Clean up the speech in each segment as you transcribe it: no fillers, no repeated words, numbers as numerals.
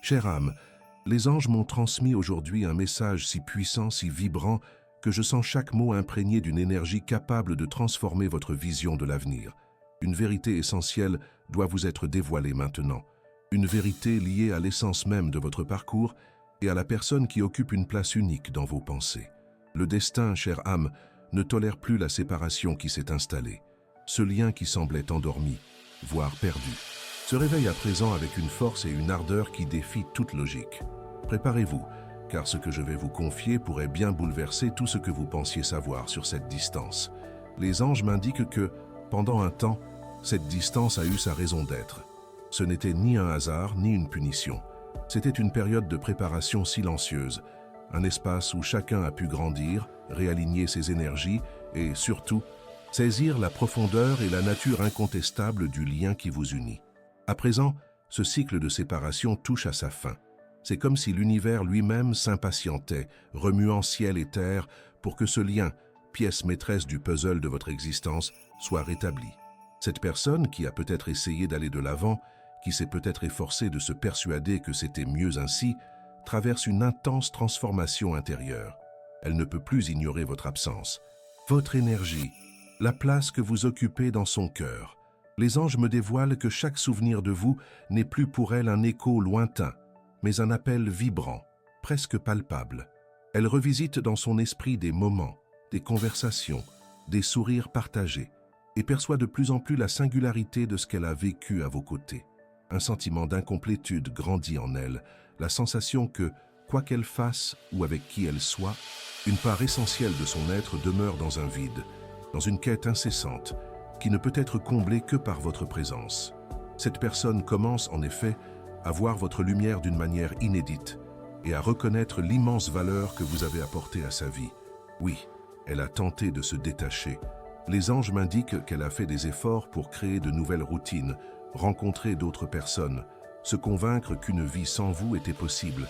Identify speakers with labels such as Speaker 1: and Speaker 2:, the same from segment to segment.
Speaker 1: Chère âme, les anges m'ont transmis aujourd'hui un message si puissant, si vibrant, que je sens chaque mot imprégné d'une énergie capable de transformer votre vision de l'avenir. Une vérité essentielle doit vous être dévoilée maintenant. Une vérité liée à l'essence même de votre parcours et à la personne qui occupe une place unique dans vos pensées. Le destin, chère âme, ne tolère plus la séparation qui s'est installée. Ce lien qui semblait endormi, voire perdu, se réveille à présent avec une force et une ardeur qui défient toute logique. Préparez-vous, car ce que je vais vous confier pourrait bien bouleverser tout ce que vous pensiez savoir sur cette distance. Les anges m'indiquent que, pendant un temps, cette distance a eu sa raison d'être. Ce n'était ni un hasard, ni une punition. C'était une période de préparation silencieuse, un espace où chacun a pu grandir, réaligner ses énergies et, surtout, saisir la profondeur et la nature incontestable du lien qui vous unit. À présent, ce cycle de séparation touche à sa fin. C'est comme si l'univers lui-même s'impatientait, remuant ciel et terre pour que ce lien, pièce maîtresse du puzzle de votre existence, soit rétabli. Cette personne qui a peut-être essayé d'aller de l'avant, qui s'est peut-être efforcée de se persuader que c'était mieux ainsi, traverse une intense transformation intérieure. Elle ne peut plus ignorer votre absence, votre énergie, la place que vous occupez dans son cœur. Les anges me dévoilent que chaque souvenir de vous n'est plus pour elle un écho lointain, mais un appel vibrant, presque palpable. Elle revisite dans son esprit des moments, des conversations, des sourires partagés, et perçoit de plus en plus la singularité de ce qu'elle a vécu à vos côtés. Un sentiment d'incomplétude grandit en elle, la sensation que, quoi qu'elle fasse ou avec qui elle soit, une part essentielle de son être demeure dans un vide, dans une quête incessante, qui ne peut être comblée que par votre présence. Cette personne commence en effet à voir votre lumière d'une manière inédite et à reconnaître l'immense valeur que vous avez apportée à sa vie. Oui, elle a tenté de se détacher. Les anges m'indiquent qu'elle a fait des efforts pour créer de nouvelles routines, rencontrer d'autres personnes, se convaincre qu'une vie sans vous était possible,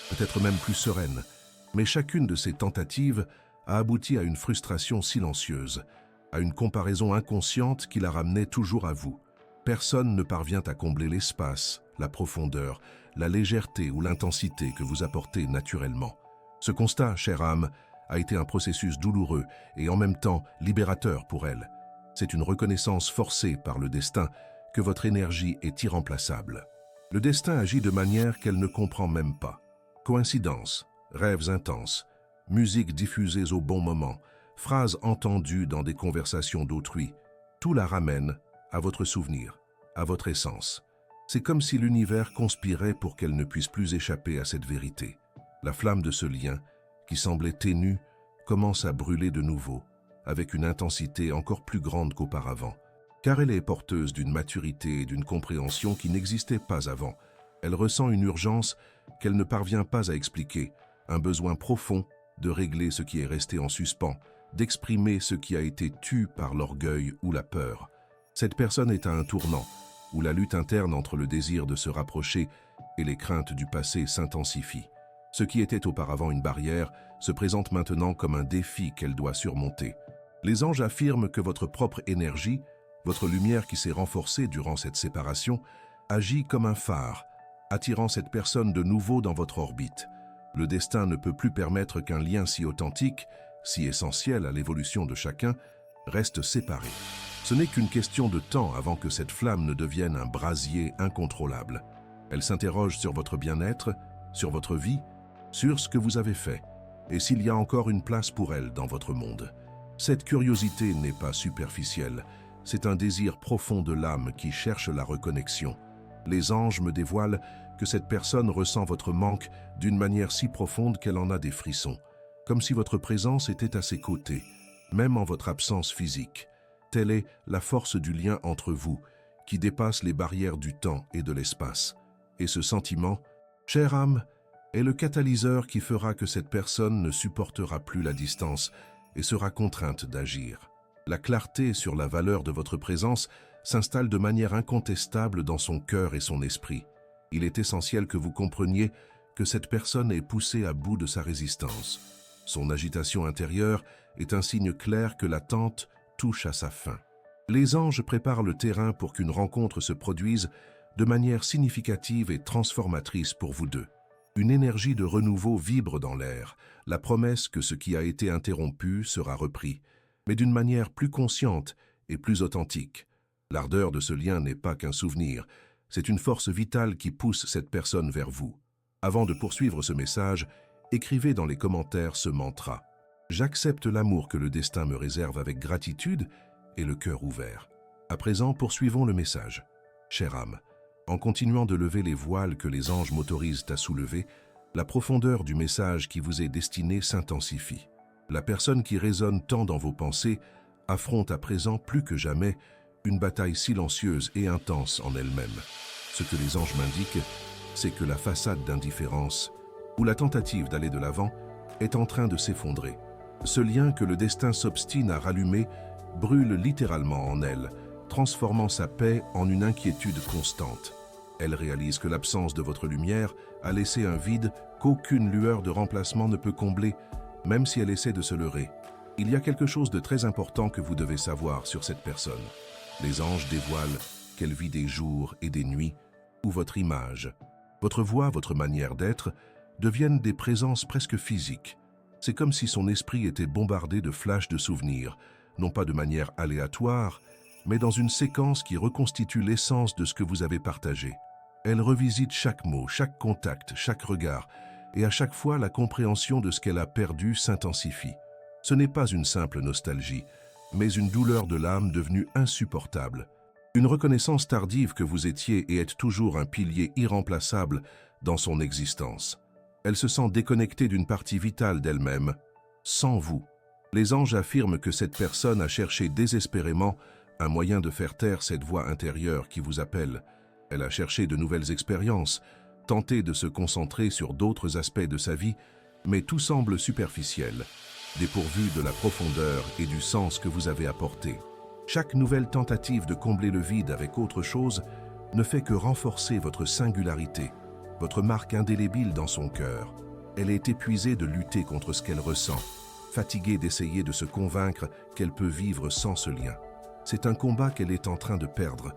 Speaker 1: peut-être même plus sereine. Mais chacune de ces tentatives a abouti à une frustration silencieuse, à une comparaison inconsciente qui la ramenait toujours à vous. Personne ne parvient à combler l'espace, la profondeur, la légèreté ou l'intensité que vous apportez naturellement. Ce constat, chère âme, a été un processus douloureux et en même temps libérateur pour elle. C'est une reconnaissance forcée par le destin que votre énergie est irremplaçable. Le destin agit de manière qu'elle ne comprend même pas. Coïncidences, rêves intenses, musique diffusée au bon moment, phrases entendues dans des conversations d'autrui, tout la ramène à votre souvenir, à votre essence. C'est comme si l'univers conspirait pour qu'elle ne puisse plus échapper à cette vérité. La flamme de ce lien, qui semblait ténue, commence à brûler de nouveau, avec une intensité encore plus grande qu'auparavant, car elle est porteuse d'une maturité et d'une compréhension qui n'existaient pas avant. Elle ressent une urgence qu'elle ne parvient pas à expliquer, un besoin profond de régler ce qui est resté en suspens, d'exprimer ce qui a été tu par l'orgueil ou la peur. Cette personne est à un tournant, où la lutte interne entre le désir de se rapprocher et les craintes du passé s'intensifie. Ce qui était auparavant une barrière se présente maintenant comme un défi qu'elle doit surmonter. Les anges affirment que votre propre énergie, votre lumière qui s'est renforcée durant cette séparation, agit comme un phare, attirant cette personne de nouveau dans votre orbite. Le destin ne peut plus permettre qu'un lien si authentique, si essentiel à l'évolution de chacun, reste séparé. Ce n'est qu'une question de temps avant que cette flamme ne devienne un brasier incontrôlable. Elle s'interroge sur votre bien-être, sur votre vie, sur ce que vous avez fait, et s'il y a encore une place pour elle dans votre monde. Cette curiosité n'est pas superficielle, c'est un désir profond de l'âme qui cherche la reconnexion. Les anges me dévoilent que cette personne ressent votre manque d'une manière si profonde qu'elle en a des frissons, comme si votre présence était à ses côtés, même en votre absence physique. Telle est la force du lien entre vous, qui dépasse les barrières du temps et de l'espace. Et ce sentiment, chère âme, est le catalyseur qui fera que cette personne ne supportera plus la distance et sera contrainte d'agir. La clarté sur la valeur de votre présence s'installe de manière incontestable dans son cœur et son esprit. Il est essentiel que vous compreniez que cette personne est poussée à bout de sa résistance. Son agitation intérieure est un signe clair que l'attente touche à sa fin. Les anges préparent le terrain pour qu'une rencontre se produise de manière significative et transformatrice pour vous deux. Une énergie de renouveau vibre dans l'air, la promesse que ce qui a été interrompu sera repris, mais d'une manière plus consciente et plus authentique. L'ardeur de ce lien n'est pas qu'un souvenir, c'est une force vitale qui pousse cette personne vers vous. Avant de poursuivre ce message, écrivez dans les commentaires ce mantra. J'accepte l'amour que le destin me réserve avec gratitude et le cœur ouvert. À présent, poursuivons le message. Chère âme, en continuant de lever les voiles que les anges m'autorisent à soulever, la profondeur du message qui vous est destiné s'intensifie. La personne qui résonne tant dans vos pensées affronte à présent plus que jamais une bataille silencieuse et intense en elle-même. Ce que les anges m'indiquent, c'est que la façade d'indifférence ou la tentative d'aller de l'avant est en train de s'effondrer. Ce lien que le destin s'obstine à rallumer brûle littéralement en elle, transformant sa paix en une inquiétude constante. Elle réalise que l'absence de votre lumière a laissé un vide qu'aucune lueur de remplacement ne peut combler, même si elle essaie de se leurrer. Il y a quelque chose de très important que vous devez savoir sur cette personne. Les anges dévoilent qu'elle vit des jours et des nuits où votre image, votre voix, votre manière d'être deviennent des présences presque physiques. C'est comme si son esprit était bombardé de flashs de souvenirs, non pas de manière aléatoire, mais dans une séquence qui reconstitue l'essence de ce que vous avez partagé. Elle revisite chaque mot, chaque contact, chaque regard, et à chaque fois la compréhension de ce qu'elle a perdu s'intensifie. Ce n'est pas une simple nostalgie, mais une douleur de l'âme devenue insupportable. Une reconnaissance tardive que vous étiez et êtes toujours un pilier irremplaçable dans son existence. Elle se sent déconnectée d'une partie vitale d'elle-même, sans vous. Les anges affirment que cette personne a cherché désespérément un moyen de faire taire cette voix intérieure qui vous appelle. Elle a cherché de nouvelles expériences, tenté de se concentrer sur d'autres aspects de sa vie, mais tout semble superficiel, dépourvu de la profondeur et du sens que vous avez apporté. Chaque nouvelle tentative de combler le vide avec autre chose ne fait que renforcer votre singularité, votre marque indélébile dans son cœur. Elle est épuisée de lutter contre ce qu'elle ressent, fatiguée d'essayer de se convaincre qu'elle peut vivre sans ce lien. C'est un combat qu'elle est en train de perdre,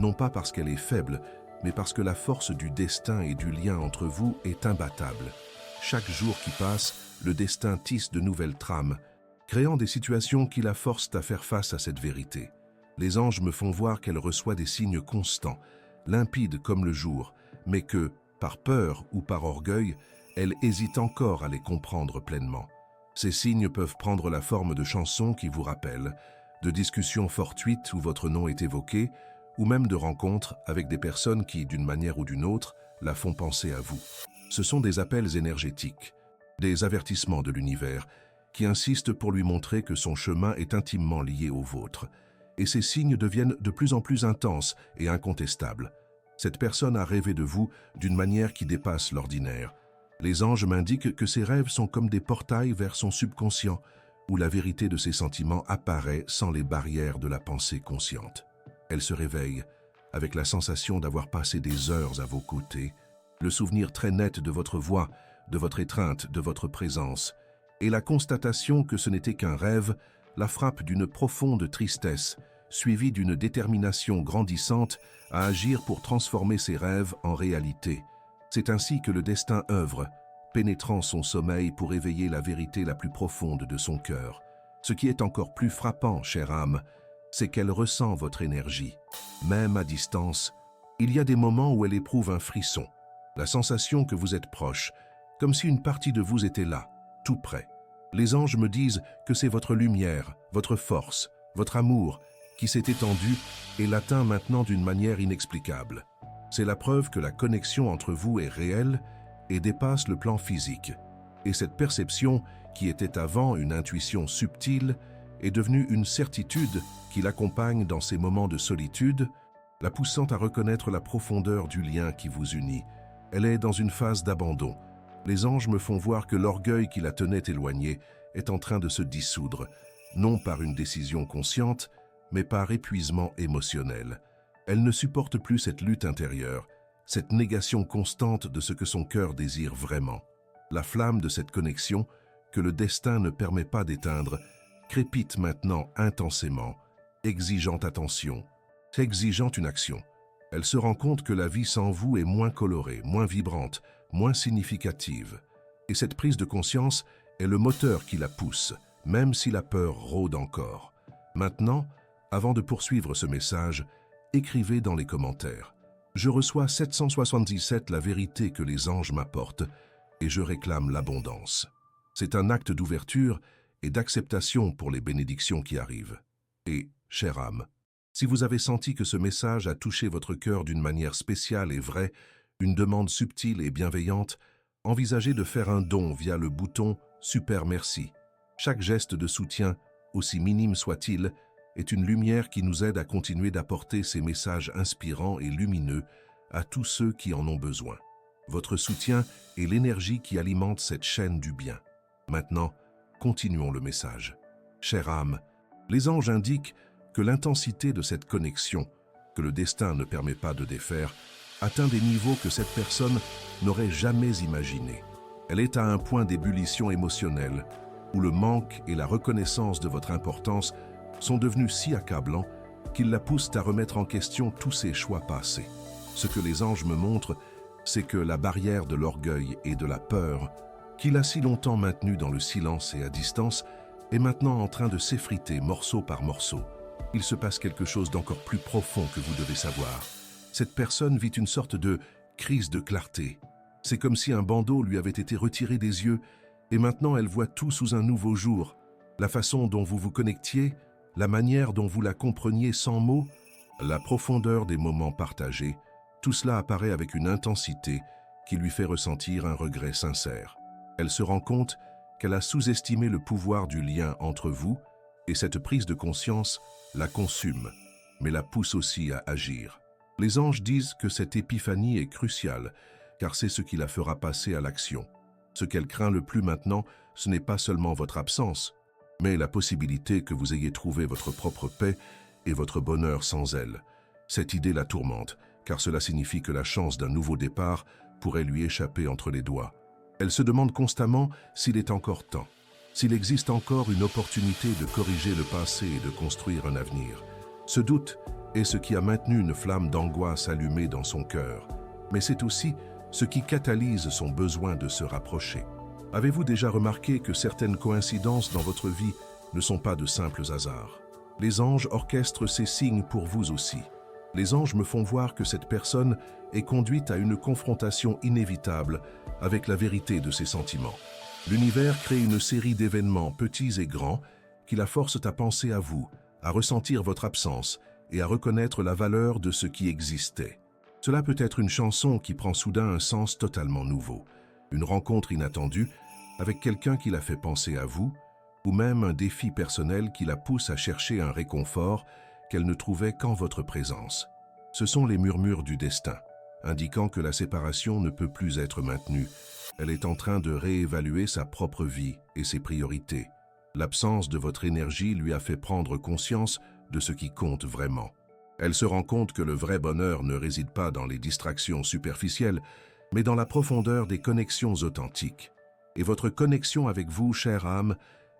Speaker 1: non pas parce qu'elle est faible, mais parce que la force du destin et du lien entre vous est imbattable. Chaque jour qui passe, le destin tisse de nouvelles trames, créant des situations qui la forcent à faire face à cette vérité. Les anges me font voir qu'elle reçoit des signes constants, limpides comme le jour, mais que, par peur ou par orgueil, elle hésite encore à les comprendre pleinement. Ces signes peuvent prendre la forme de chansons qui vous rappellent, de discussions fortuites où votre nom est évoqué, ou même de rencontres avec des personnes qui, d'une manière ou d'une autre, la font penser à vous. Ce sont des appels énergétiques, des avertissements de l'univers, qui insistent pour lui montrer que son chemin est intimement lié au vôtre. Et ces signes deviennent de plus en plus intenses et incontestables. Cette personne a rêvé de vous d'une manière qui dépasse l'ordinaire. Les anges m'indiquent que ces rêves sont comme des portails vers son subconscient, où la vérité de ses sentiments apparaît sans les barrières de la pensée consciente. Elle se réveille avec la sensation d'avoir passé des heures à vos côtés, le souvenir très net de votre voix, de votre étreinte, de votre présence, et la constatation que ce n'était qu'un rêve, la frappe d'une profonde tristesse, suivie d'une détermination grandissante à agir pour transformer ses rêves en réalité. C'est ainsi que le destin œuvre, pénétrant son sommeil pour éveiller la vérité la plus profonde de son cœur. Ce qui est encore plus frappant, chère âme, c'est qu'elle ressent votre énergie. Même à distance, il y a des moments où elle éprouve un frisson, la sensation que vous êtes proche, comme si une partie de vous était là, tout près. Les anges me disent que c'est votre lumière, votre force, votre amour, qui s'est étendu et l'atteint maintenant d'une manière inexplicable. C'est la preuve que la connexion entre vous est réelle et dépasse le plan physique. Et cette perception, qui était avant une intuition subtile, est devenue une certitude qui l'accompagne dans ses moments de solitude, la poussant à reconnaître la profondeur du lien qui vous unit. Elle est dans une phase d'abandon. Les anges me font voir que l'orgueil qui la tenait éloignée est en train de se dissoudre, non par une décision consciente, mais par épuisement émotionnel. Elle ne supporte plus cette lutte intérieure, cette négation constante de ce que son cœur désire vraiment. La flamme de cette connexion, que le destin ne permet pas d'éteindre, crépite maintenant intensément, exigeant attention, exigeant une action. Elle se rend compte que la vie sans vous est moins colorée, moins vibrante, moins significative. Et cette prise de conscience est le moteur qui la pousse, même si la peur rôde encore. Maintenant, avant de poursuivre ce message, écrivez dans les commentaires. Je reçois 777 la vérité que les anges m'apportent et je réclame l'abondance. C'est un acte d'ouverture et d'acceptation pour les bénédictions qui arrivent. Et, chère âme, si vous avez senti que ce message a touché votre cœur d'une manière spéciale et vraie, une demande subtile et bienveillante, envisagez de faire un don via le bouton « Super merci ». Chaque geste de soutien, aussi minime soit-il, est une lumière qui nous aide à continuer d'apporter ces messages inspirants et lumineux à tous ceux qui en ont besoin. Votre soutien est l'énergie qui alimente cette chaîne du bien. Maintenant, continuons le message. Chère âme, les anges indiquent que l'intensité de cette connexion, que le destin ne permet pas de défaire, atteint des niveaux que cette personne n'aurait jamais imaginés. Elle est à un point d'ébullition émotionnelle où le manque et la reconnaissance de votre importance sont devenus si accablants qu'ils la poussent à remettre en question tous ses choix passés. Ce que les anges me montrent, c'est que la barrière de l'orgueil et de la peur, qui l'a si longtemps maintenue dans le silence et à distance, est maintenant en train de s'effriter morceau par morceau. Il se passe quelque chose d'encore plus profond que vous devez savoir. Cette personne vit une sorte de crise de clarté. C'est comme si un bandeau lui avait été retiré des yeux et maintenant elle voit tout sous un nouveau jour. La façon dont vous vous connectiez, la manière dont vous la compreniez sans mots, la profondeur des moments partagés, tout cela apparaît avec une intensité qui lui fait ressentir un regret sincère. Elle se rend compte qu'elle a sous-estimé le pouvoir du lien entre vous et cette prise de conscience la consume, mais la pousse aussi à agir. Les anges disent que cette épiphanie est cruciale, car c'est ce qui la fera passer à l'action. Ce qu'elle craint le plus maintenant, ce n'est pas seulement votre absence, mais la possibilité que vous ayez trouvé votre propre paix et votre bonheur sans elle. Cette idée la tourmente, car cela signifie que la chance d'un nouveau départ pourrait lui échapper entre les doigts. Elle se demande constamment s'il est encore temps, s'il existe encore une opportunité de corriger le passé et de construire un avenir. Ce doute est ce qui a maintenu une flamme d'angoisse allumée dans son cœur, mais c'est aussi ce qui catalyse son besoin de se rapprocher. Avez-vous déjà remarqué que certaines coïncidences dans votre vie ne sont pas de simples hasards? Les anges orchestrent ces signes pour vous aussi. Les anges me font voir que cette personne est conduite à une confrontation inévitable avec la vérité de ses sentiments. L'univers crée une série d'événements petits et grands qui la forcent à penser à vous, à ressentir votre absence et à reconnaître la valeur de ce qui existait. Cela peut être une chanson qui prend soudain un sens totalement nouveau, une rencontre inattendue avec quelqu'un qui la fait penser à vous, ou même un défi personnel qui la pousse à chercher un réconfort qu'elle ne trouvait qu'en votre présence. Ce sont les murmures du destin, indiquant que la séparation ne peut plus être maintenue. Elle est en train de réévaluer sa propre vie et ses priorités. L'absence de votre énergie lui a fait prendre conscience de ce qui compte vraiment. Elle se rend compte que le vrai bonheur ne réside pas dans les distractions superficielles, mais dans la profondeur des connexions authentiques. Et votre connexion avec vous, chère âme,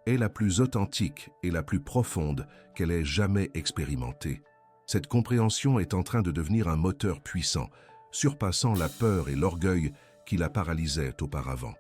Speaker 1: est la plus authentique et la plus profonde qu'elle ait jamais expérimentée. Cette compréhension est en train de devenir un moteur puissant, surpassant la peur et l'orgueil qui la paralysaient auparavant.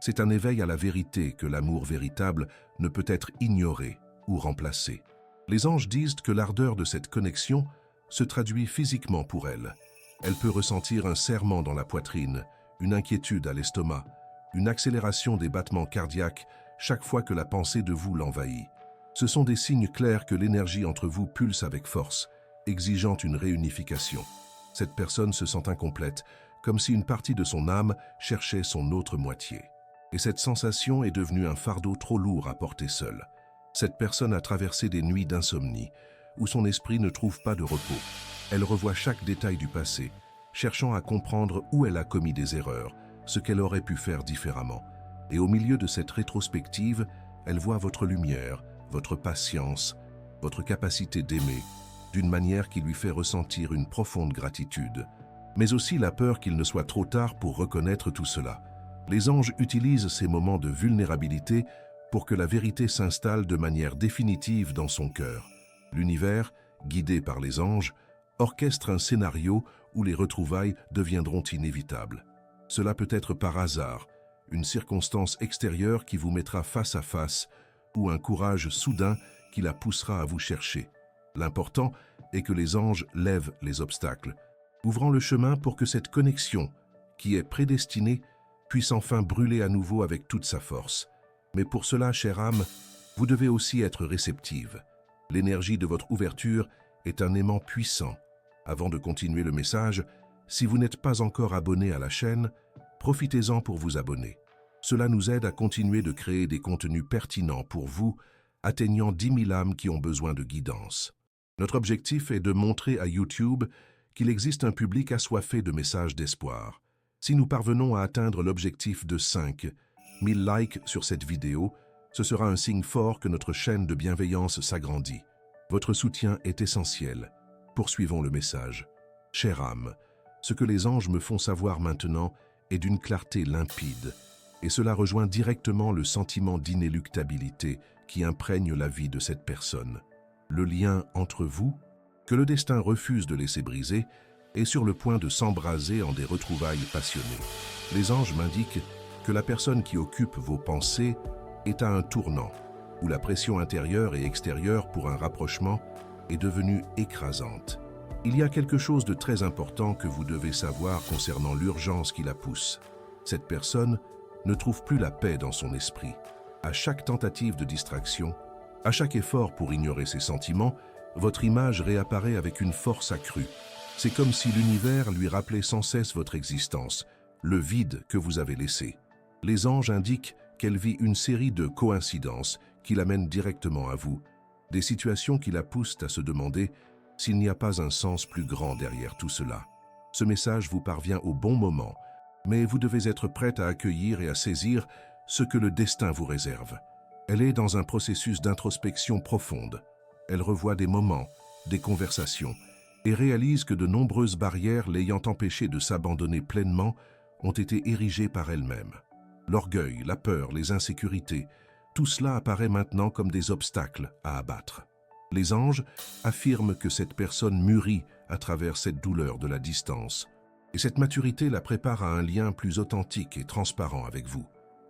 Speaker 1: C'est un éveil à la vérité que l'amour véritable ne peut être ignoré ou remplacé. Les anges disent que l'ardeur de cette connexion se traduit physiquement pour elle. Elle peut ressentir un serrement dans la poitrine, une inquiétude à l'estomac, une accélération des battements cardiaques chaque fois que la pensée de vous l'envahit. Ce sont des signes clairs que l'énergie entre vous pulse avec force, exigeant une réunification. Cette personne se sent incomplète, comme si une partie de son âme cherchait son autre moitié. Et cette sensation est devenue un fardeau trop lourd à porter seul. Cette personne a traversé des nuits d'insomnie, où son esprit ne trouve pas de repos. Elle revoit chaque détail du passé, cherchant à comprendre où elle a commis des erreurs, ce qu'elle aurait pu faire différemment. Et au milieu de cette rétrospective, elle voit votre lumière, votre patience, votre capacité d'aimer, d'une manière qui lui fait ressentir une profonde gratitude, mais aussi la peur qu'il ne soit trop tard pour reconnaître tout cela. Les anges utilisent ces moments de vulnérabilité pour que la vérité s'installe de manière définitive dans son cœur. L'univers, guidé par les anges, orchestre un scénario où les retrouvailles deviendront inévitables. Cela peut être par hasard, une circonstance extérieure qui vous mettra face à face, ou un courage soudain qui la poussera à vous chercher. L'important est que les anges lèvent les obstacles, ouvrant le chemin pour que cette connexion, qui est prédestinée, puisse enfin brûler à nouveau avec toute sa force. Mais pour cela, chère âme, vous devez aussi être réceptive. L'énergie de votre ouverture est un aimant puissant. Avant de continuer le message, si vous n'êtes pas encore abonné à la chaîne, profitez-en pour vous abonner. Cela nous aide à continuer de créer des contenus pertinents pour vous, atteignant 10 000 âmes qui ont besoin de guidance. Notre objectif est de montrer à YouTube qu'il existe un public assoiffé de messages d'espoir. Si nous parvenons à atteindre l'objectif de 5 000 likes sur cette vidéo, ce sera un signe fort que notre chaîne de bienveillance s'agrandit. Votre soutien est essentiel. Poursuivons le message. Chère âme, ce que les anges me font savoir maintenant est d'une clarté limpide, et cela rejoint directement le sentiment d'inéluctabilité qui imprègne la vie de cette personne. Le lien entre vous, que le destin refuse de laisser briser, est sur le point de s'embraser en des retrouvailles passionnées. Les anges m'indiquent que la personne qui occupe vos pensées est à un tournant, où la pression intérieure et extérieure pour un rapprochement est devenue écrasante. Il y a quelque chose de très important que vous devez savoir concernant l'urgence qui la pousse. Cette personne ne trouve plus la paix dans son esprit. À chaque tentative de distraction, à chaque effort pour ignorer ses sentiments, votre image réapparaît avec une force accrue. C'est comme si l'univers lui rappelait sans cesse votre existence, le vide que vous avez laissé. Les anges indiquent qu'elle vit une série de coïncidences qui l'amènent directement à vous, des situations qui la poussent à se demander s'il n'y a pas un sens plus grand derrière tout cela. Ce message vous parvient au bon moment, mais vous devez être prête à accueillir et à saisir ce que le destin vous réserve. Elle est dans un processus d'introspection profonde. Elle revoit des moments, des conversations, et réalise que de nombreuses barrières l'ayant empêchée de s'abandonner pleinement ont été érigées par elle-même. L'orgueil, la peur, les insécurités, tout cela apparaît maintenant comme des obstacles à abattre. Les anges affirment que cette personne mûrit à travers cette douleur de la distance, et cette maturité la prépare à un lien plus authentique et transparent avec vous.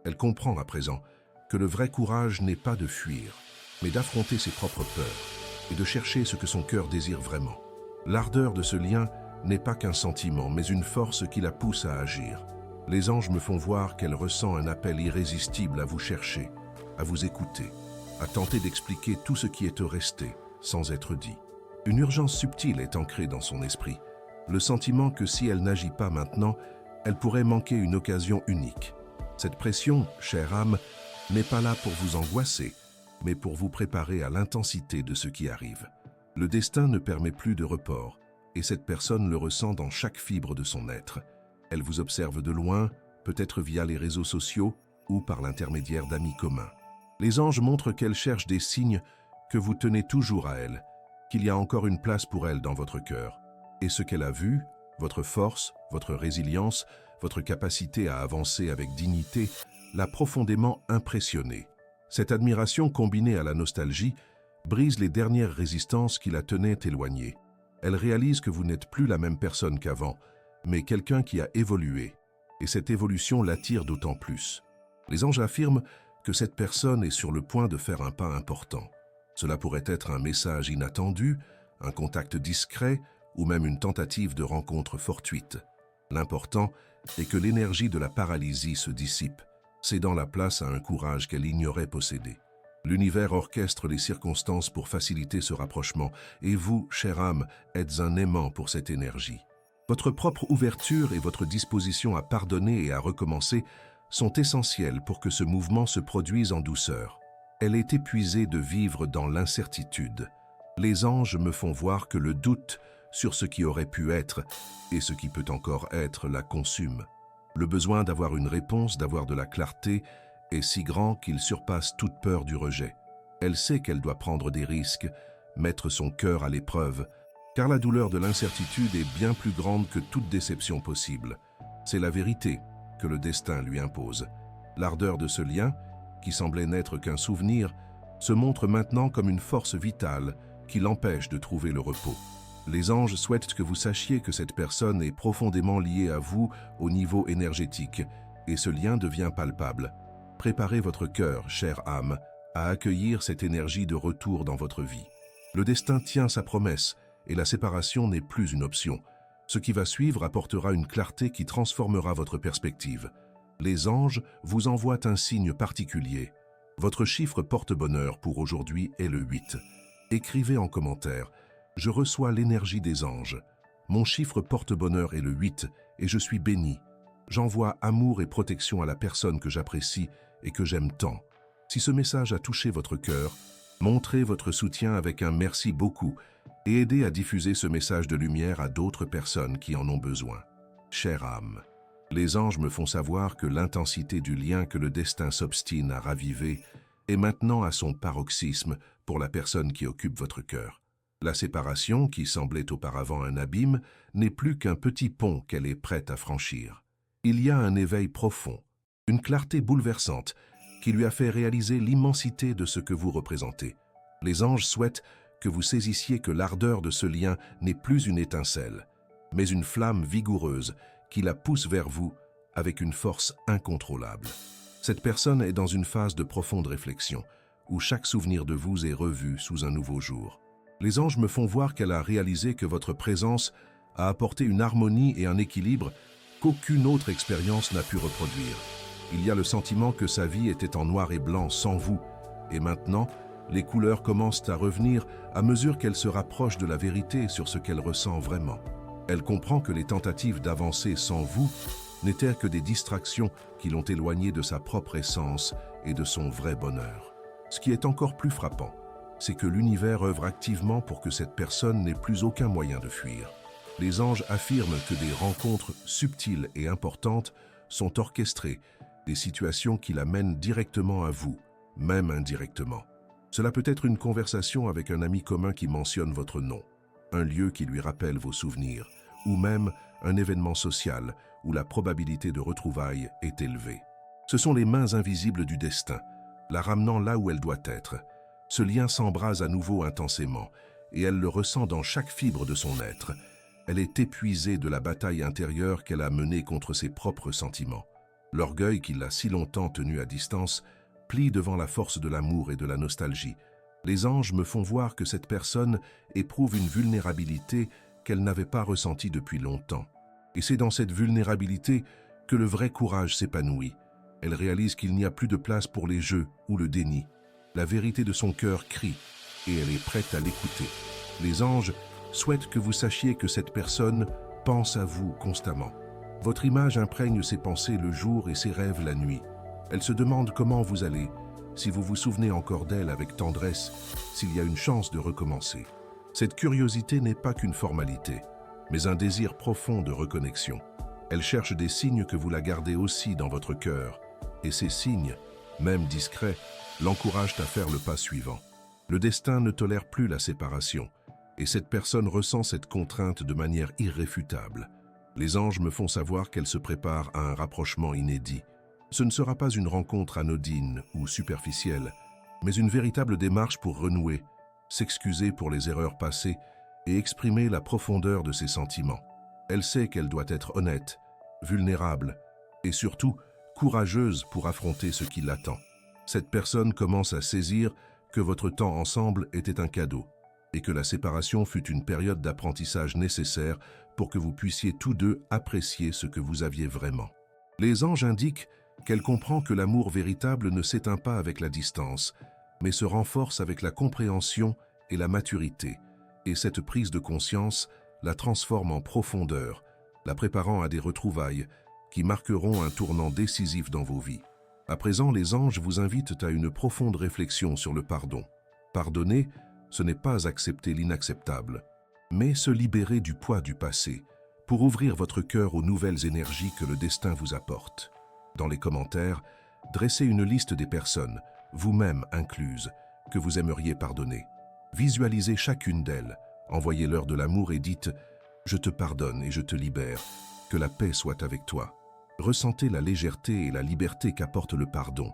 Speaker 1: Elle comprend à présent que le vrai courage n'est pas de fuir, mais d'affronter ses propres peurs et de chercher ce que son cœur désire vraiment. L'ardeur de ce lien n'est pas qu'un sentiment, mais une force qui la pousse à agir. Les anges me font voir qu'elle ressent un appel irrésistible à vous chercher, à vous écouter, à tenter d'expliquer tout ce qui est resté sans être dit. Une urgence subtile est ancrée dans son esprit, le sentiment que si elle n'agit pas maintenant, elle pourrait manquer une occasion unique. Cette pression, chère âme, n'est pas là pour vous angoisser, mais pour vous préparer à l'intensité de ce qui arrive. Le destin ne permet plus de report, et cette personne le ressent dans chaque fibre de son être. Elle vous observe de loin, peut-être via les réseaux sociaux ou par l'intermédiaire d'amis communs. Les anges montrent qu'elle cherche des signes que vous tenez toujours à elle, qu'il y a encore une place pour elle dans votre cœur. Et ce qu'elle a vu, votre force, votre résilience, votre capacité à avancer avec dignité, l'a profondément impressionnée. Cette admiration combinée à la nostalgie brise les dernières résistances qui la tenaient éloignée. Elle réalise que vous n'êtes plus la même personne qu'avant, mais quelqu'un qui a évolué, et cette évolution l'attire d'autant plus. Les anges affirment que cette personne est sur le point de faire un pas important. Cela pourrait être un message inattendu, un contact discret ou même une tentative de rencontre fortuite. L'important est que l'énergie de la paralysie se dissipe, cédant la place à un courage qu'elle ignorait posséder. L'univers orchestre les circonstances pour faciliter ce rapprochement, et vous, chère âme, êtes un aimant pour cette énergie. Votre propre ouverture et votre disposition à pardonner et à recommencer sont essentielles pour que ce mouvement se produise en douceur. Elle est épuisée de vivre dans l'incertitude. Les anges me font voir que le doute sur ce qui aurait pu être et ce qui peut encore être la consume. Le besoin d'avoir une réponse, d'avoir de la clarté, est si grand qu'il surpasse toute peur du rejet. Elle sait qu'elle doit prendre des risques, mettre son cœur à l'épreuve, car la douleur de l'incertitude est bien plus grande que toute déception possible. C'est la vérité que le destin lui impose. L'ardeur de ce lien, qui semblait n'être qu'un souvenir, se montre maintenant comme une force vitale qui l'empêche de trouver le repos. Les anges souhaitent que vous sachiez que cette personne est profondément liée à vous au niveau énergétique, et ce lien devient palpable. Préparez votre cœur, chère âme, à accueillir cette énergie de retour dans votre vie. Le destin tient sa promesse, et la séparation n'est plus une option. Ce qui va suivre apportera une clarté qui transformera votre perspective. Les anges vous envoient un signe particulier. Votre chiffre porte-bonheur pour aujourd'hui est le 8. Écrivez en commentaire « Je reçois l'énergie des anges. Mon chiffre porte-bonheur est le 8 et je suis béni. J'envoie amour et protection à la personne que j'apprécie et que j'aime tant. » Si ce message a touché votre cœur, montrez votre soutien avec un « merci beaucoup » et aidez à diffuser ce message de lumière à d'autres personnes qui en ont besoin. Chère âme, les anges me font savoir que l'intensité du lien que le destin s'obstine à raviver est maintenant à son paroxysme pour la personne qui occupe votre cœur. La séparation, qui semblait auparavant un abîme, n'est plus qu'un petit pont qu'elle est prête à franchir. Il y a un éveil profond, une clarté bouleversante qui lui a fait réaliser l'immensité de ce que vous représentez. Les anges souhaitent que vous saisissiez que l'ardeur de ce lien n'est plus une étincelle, mais une flamme vigoureuse qui la pousse vers vous avec une force incontrôlable. Cette personne est dans une phase de profonde réflexion, où chaque souvenir de vous est revu sous un nouveau jour. Les anges me font voir qu'elle a réalisé que votre présence a apporté une harmonie et un équilibre qu'aucune autre expérience n'a pu reproduire. Il y a le sentiment que sa vie était en noir et blanc sans vous, et maintenant, les couleurs commencent à revenir à mesure qu'elle se rapproche de la vérité sur ce qu'elle ressent vraiment. Elle comprend que les tentatives d'avancer sans vous n'étaient que des distractions qui l'ont éloignée de sa propre essence et de son vrai bonheur. Ce qui est encore plus frappant, c'est que l'univers œuvre activement pour que cette personne n'ait plus aucun moyen de fuir. Les anges affirment que des rencontres subtiles et importantes sont orchestrées, des situations qui la mènent directement à vous, même indirectement. Cela peut être une conversation avec un ami commun qui mentionne votre nom, un lieu qui lui rappelle vos souvenirs, ou même un événement social où la probabilité de retrouvailles est élevée. Ce sont les mains invisibles du destin, la ramenant là où elle doit être. Ce lien s'embrase à nouveau intensément, et elle le ressent dans chaque fibre de son être. Elle est épuisée de la bataille intérieure qu'elle a menée contre ses propres sentiments. L'orgueil qui l'a si longtemps tenue à distance plie devant la force de l'amour et de la nostalgie. Les anges me font voir que cette personne éprouve une vulnérabilité qu'elle n'avait pas ressentie depuis longtemps. Et c'est dans cette vulnérabilité que le vrai courage s'épanouit. Elle réalise qu'il n'y a plus de place pour les jeux ou le déni. La vérité de son cœur crie, et elle est prête à l'écouter. Les anges souhaitent que vous sachiez que cette personne pense à vous constamment. Votre image imprègne ses pensées le jour et ses rêves la nuit. Elle se demande comment vous allez, si vous vous souvenez encore d'elle avec tendresse, s'il y a une chance de recommencer. Cette curiosité n'est pas qu'une formalité, mais un désir profond de reconnexion. Elle cherche des signes que vous la gardez aussi dans votre cœur, et ces signes, même discrets, l'encouragent à faire le pas suivant. Le destin ne tolère plus la séparation, et cette personne ressent cette contrainte de manière irréfutable. Les anges me font savoir qu'elle se prépare à un rapprochement inédit. Ce ne sera pas une rencontre anodine ou superficielle, mais une véritable démarche pour renouer, s'excuser pour les erreurs passées et exprimer la profondeur de ses sentiments. Elle sait qu'elle doit être honnête, vulnérable et surtout courageuse pour affronter ce qui l'attend. Cette personne commence à saisir que votre temps ensemble était un cadeau et que la séparation fut une période d'apprentissage nécessaire pour que vous puissiez tous deux apprécier ce que vous aviez vraiment. Les anges indiquent qu'elle comprend que l'amour véritable ne s'éteint pas avec la distance, mais se renforce avec la compréhension et la maturité, et cette prise de conscience la transforme en profondeur, la préparant à des retrouvailles qui marqueront un tournant décisif dans vos vies. À présent, les anges vous invitent à une profonde réflexion sur le pardon. Pardonner, ce n'est pas accepter l'inacceptable, mais se libérer du poids du passé pour ouvrir votre cœur aux nouvelles énergies que le destin vous apporte. Dans les commentaires, dressez une liste des personnes, vous-même incluses, que vous aimeriez pardonner. Visualisez chacune d'elles, envoyez-leur de l'amour et dites « Je te pardonne et je te libère, que la paix soit avec toi ». Ressentez la légèreté et la liberté qu'apporte le pardon.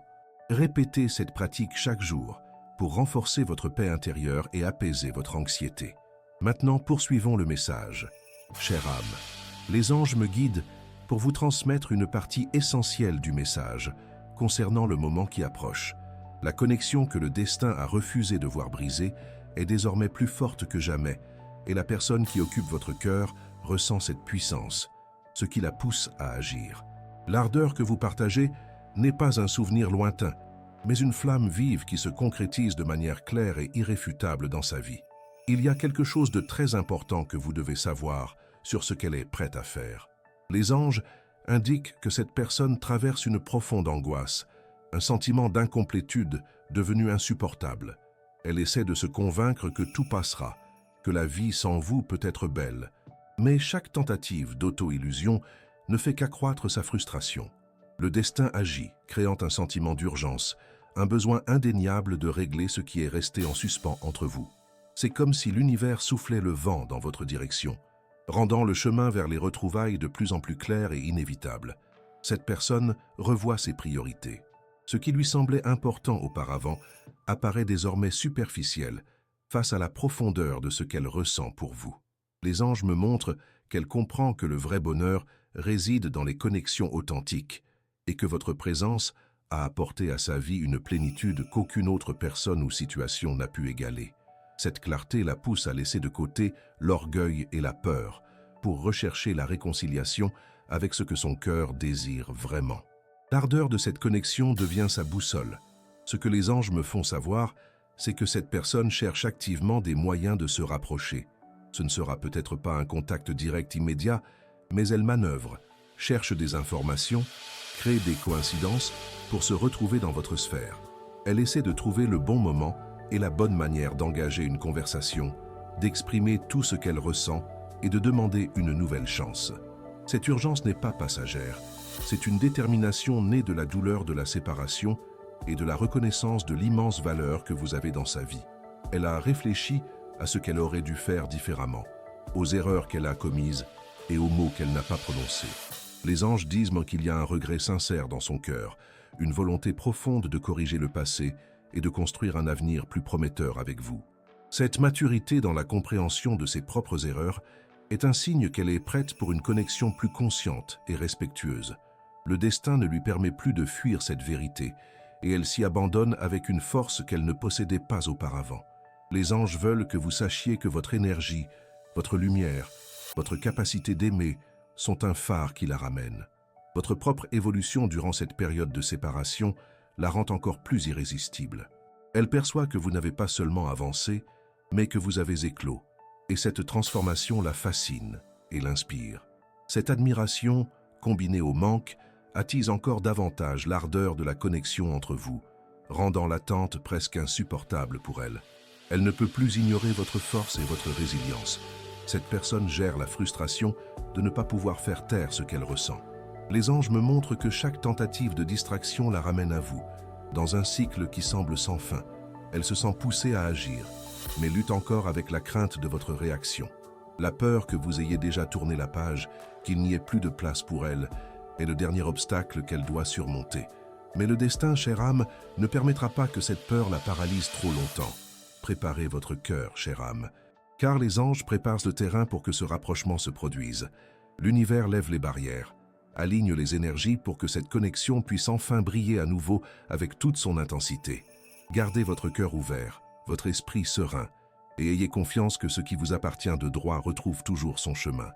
Speaker 1: Répétez cette pratique chaque jour pour renforcer votre paix intérieure et apaiser votre anxiété. Maintenant, poursuivons le message. Chère âme, les anges me guident pour vous transmettre une partie essentielle du message concernant le moment qui approche. La connexion que le destin a refusé de voir brisée est désormais plus forte que jamais, et la personne qui occupe votre cœur ressent cette puissance, ce qui la pousse à agir. L'ardeur que vous partagez n'est pas un souvenir lointain, mais une flamme vive qui se concrétise de manière claire et irréfutable dans sa vie. Il y a quelque chose de très important que vous devez savoir sur ce qu'elle est prête à faire. Les anges indiquent que cette personne traverse une profonde angoisse, un sentiment d'incomplétude devenu insupportable. Elle essaie de se convaincre que tout passera, que la vie sans vous peut être belle. Mais chaque tentative d'auto-illusion ne fait qu'accroître sa frustration. Le destin agit, créant un sentiment d'urgence, un besoin indéniable de régler ce qui est resté en suspens entre vous. C'est comme si l'univers soufflait le vent dans votre direction, rendant le chemin vers les retrouvailles de plus en plus clair et inévitable. Cette personne revoit ses priorités. Ce qui lui semblait important auparavant apparaît désormais superficiel face à la profondeur de ce qu'elle ressent pour vous. Les anges me montrent qu'elle comprend que le vrai bonheur réside dans les connexions authentiques et que votre présence a apporté à sa vie une plénitude qu'aucune autre personne ou situation n'a pu égaler. Cette clarté la pousse à laisser de côté l'orgueil et la peur pour rechercher la réconciliation avec ce que son cœur désire vraiment. L'ardeur de cette connexion devient sa boussole. Ce que les anges me font savoir, c'est que cette personne cherche activement des moyens de se rapprocher. Ce ne sera peut-être pas un contact direct immédiat, mais elle manœuvre, cherche des informations, crée des coïncidences pour se retrouver dans votre sphère. Elle essaie de trouver le bon moment et la bonne manière d'engager une conversation, d'exprimer tout ce qu'elle ressent et de demander une nouvelle chance. Cette urgence n'est pas passagère. C'est une détermination née de la douleur de la séparation et de la reconnaissance de l'immense valeur que vous avez dans sa vie. Elle a réfléchi à ce qu'elle aurait dû faire différemment, aux erreurs qu'elle a commises et aux mots qu'elle n'a pas prononcés. Les anges disent qu'il y a un regret sincère dans son cœur, une volonté profonde de corriger le passé et de construire un avenir plus prometteur avec vous. Cette maturité dans la compréhension de ses propres erreurs est un signe qu'elle est prête pour une connexion plus consciente et respectueuse. Le destin ne lui permet plus de fuir cette vérité, et elle s'y abandonne avec une force qu'elle ne possédait pas auparavant. Les anges veulent que vous sachiez que votre énergie, votre lumière, votre capacité d'aimer sont un phare qui la ramène. Votre propre évolution durant cette période de séparation la rend encore plus irrésistible. Elle perçoit que vous n'avez pas seulement avancé, mais que vous avez éclos, et cette transformation la fascine et l'inspire. Cette admiration, combinée au manque, attise encore davantage l'ardeur de la connexion entre vous, rendant l'attente presque insupportable pour elle. Elle ne peut plus ignorer votre force et votre résilience. Cette personne gère la frustration de ne pas pouvoir faire taire ce qu'elle ressent. Les anges me montrent que chaque tentative de distraction la ramène à vous, dans un cycle qui semble sans fin. Elle se sent poussée à agir, mais lutte encore avec la crainte de votre réaction. La peur que vous ayez déjà tourné la page, qu'il n'y ait plus de place pour elle, est le dernier obstacle qu'elle doit surmonter. Mais le destin, chère âme, ne permettra pas que cette peur la paralyse trop longtemps. Préparez votre cœur, chère âme, car les anges préparent le terrain pour que ce rapprochement se produise. L'univers lève les barrières, aligne les énergies pour que cette connexion puisse enfin briller à nouveau avec toute son intensité. Gardez votre cœur ouvert, votre esprit serein, et ayez confiance que ce qui vous appartient de droit retrouve toujours son chemin.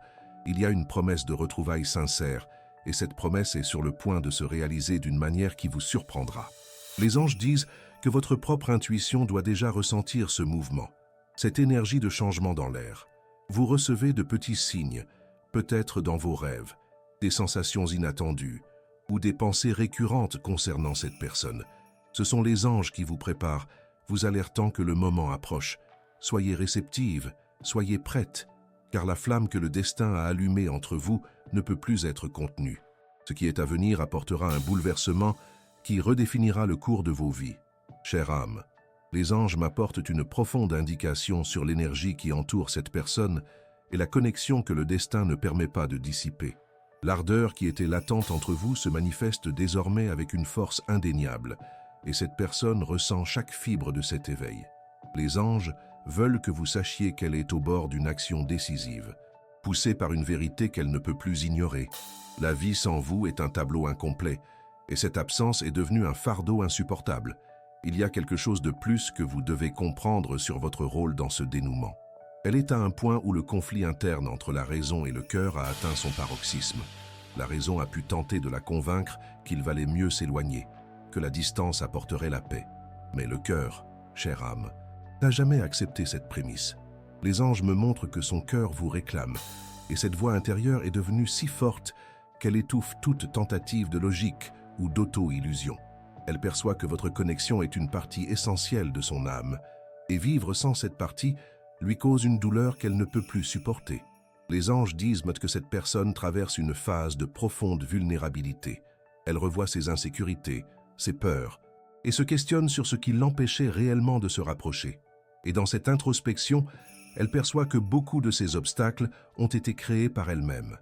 Speaker 1: Il y a une promesse de retrouvailles sincères, et cette promesse est sur le point de se réaliser d'une manière qui vous surprendra. Les anges disent que votre propre intuition doit déjà ressentir ce mouvement, cette énergie de changement dans l'air. Vous recevez de petits signes, peut-être dans vos rêves, des sensations inattendues ou des pensées récurrentes concernant cette personne. Ce sont les anges qui vous préparent, vous alertant que le moment approche. Soyez réceptive, soyez prête, car la flamme que le destin a allumée entre vous ne peut plus être contenue. Ce qui est à venir apportera un bouleversement qui redéfinira le cours de vos vies. Chère âme, les anges m'apportent une profonde indication sur l'énergie qui entoure cette personne et la connexion que le destin ne permet pas de dissiper. L'ardeur qui était latente entre vous se manifeste désormais avec une force indéniable, et cette personne ressent chaque fibre de cet éveil. Les anges veulent que vous sachiez qu'elle est au bord d'une action décisive, poussée par une vérité qu'elle ne peut plus ignorer. La vie sans vous est un tableau incomplet, et cette absence est devenue un fardeau insupportable. Il y a quelque chose de plus que vous devez comprendre sur votre rôle dans ce dénouement. Elle est à un point où le conflit interne entre la raison et le cœur a atteint son paroxysme. La raison a pu tenter de la convaincre qu'il valait mieux s'éloigner, que la distance apporterait la paix. Mais le cœur, chère âme, n'a jamais accepté cette prémisse. Les anges me montrent que son cœur vous réclame, et cette voix intérieure est devenue si forte qu'elle étouffe toute tentative de logique ou d'auto-illusion. Elle perçoit que votre connexion est une partie essentielle de son âme, et vivre sans cette partie lui cause une douleur qu'elle ne peut plus supporter. Les anges disent que cette personne traverse une phase de profonde vulnérabilité. Elle revoit ses insécurités, ses peurs, et se questionne sur ce qui l'empêchait réellement de se rapprocher. Et dans cette introspection, elle perçoit que beaucoup de ces obstacles ont été créés par elle-même.